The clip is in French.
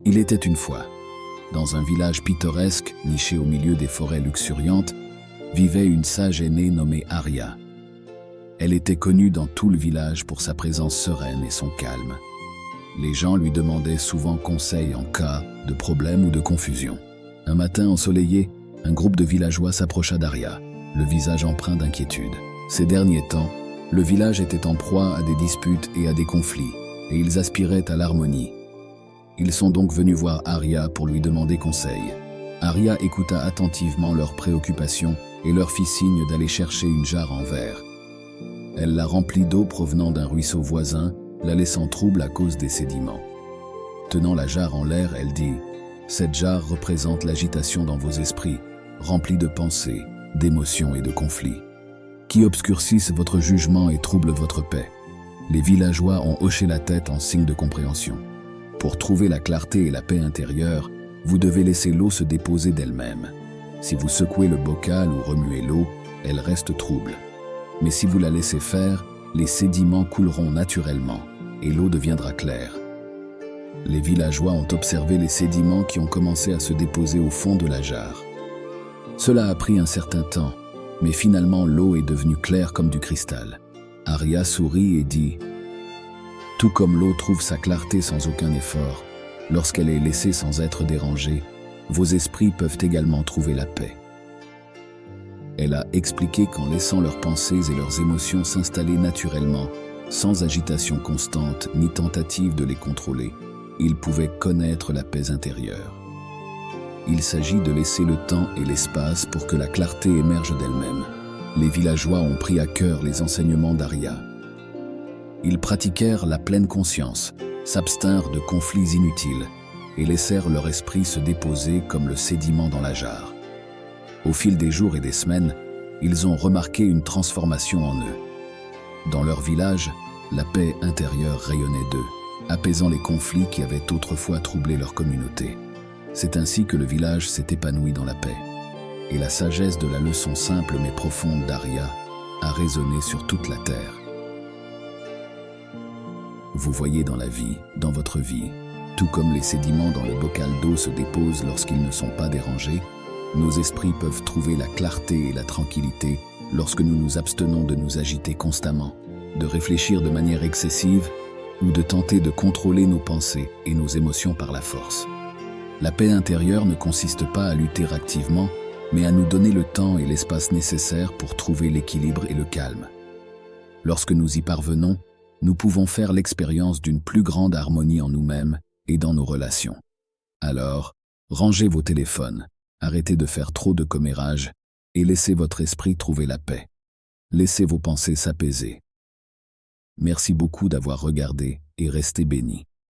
Il était une fois, dans un village pittoresque niché au milieu des forêts luxuriantes, vivait une sage aînée nommée Arya. Elle était connue dans tout le village pour sa présence sereine et son calme. Les gens lui demandaient souvent conseil en cas de problème ou de confusion. Un matin ensoleillé, un groupe de villageois s'approcha d'Arya, le visage empreint d'inquiétude. Ces derniers temps, le village était en proie à des disputes et à des conflits, et ils aspiraient à l'harmonie. Ils sont donc venus voir Arya pour lui demander conseil. Arya écouta attentivement leurs préoccupations et leur fit signe d'aller chercher une jarre en verre. Elle la remplit d'eau provenant d'un ruisseau voisin, la laissant trouble à cause des sédiments. Tenant la jarre en l'air, elle dit « Cette jarre représente l'agitation dans vos esprits, remplie de pensées, d'émotions et de conflits, qui obscurcissent votre jugement et troublent votre paix. » Les villageois ont hoché la tête en signe de compréhension. Pour trouver la clarté et la paix intérieure, vous devez laisser l'eau se déposer d'elle-même. Si vous secouez le bocal ou remuez l'eau, elle reste trouble. Mais si vous la laissez faire, les sédiments couleront naturellement et l'eau deviendra claire. Les villageois ont observé les sédiments qui ont commencé à se déposer au fond de la jarre. Cela a pris un certain temps, mais finalement l'eau est devenue claire comme du cristal. Arya sourit et dit « Tout comme l'eau trouve sa clarté sans aucun effort, lorsqu'elle est laissée sans être dérangée, vos esprits peuvent également trouver la paix. » Elle a expliqué qu'en laissant leurs pensées et leurs émotions s'installer naturellement, sans agitation constante ni tentative de les contrôler, ils pouvaient connaître la paix intérieure. Il s'agit de laisser le temps et l'espace pour que la clarté émerge d'elle-même. Les villageois ont pris à cœur les enseignements d'Arya. Ils pratiquèrent la pleine conscience, s'abstinrent de conflits inutiles et laissèrent leur esprit se déposer comme le sédiment dans la jarre. Au fil des jours et des semaines, ils ont remarqué une transformation en eux. Dans leur village, la paix intérieure rayonnait d'eux, apaisant les conflits qui avaient autrefois troublé leur communauté. C'est ainsi que le village s'est épanoui dans la paix. Et la sagesse de la leçon simple mais profonde d'Arya a résonné sur toute la terre. Vous voyez dans la vie, dans votre vie, tout comme les sédiments dans le bocal d'eau se déposent lorsqu'ils ne sont pas dérangés, nos esprits peuvent trouver la clarté et la tranquillité lorsque nous nous abstenons de nous agiter constamment, de réfléchir de manière excessive ou de tenter de contrôler nos pensées et nos émotions par la force. La paix intérieure ne consiste pas à lutter activement, mais à nous donner le temps et l'espace nécessaires pour trouver l'équilibre et le calme. Lorsque nous y parvenons, nous pouvons faire l'expérience d'une plus grande harmonie en nous-mêmes et dans nos relations. Alors, rangez vos téléphones, arrêtez de faire trop de commérages et laissez votre esprit trouver la paix. Laissez vos pensées s'apaiser. Merci beaucoup d'avoir regardé et restez bénis.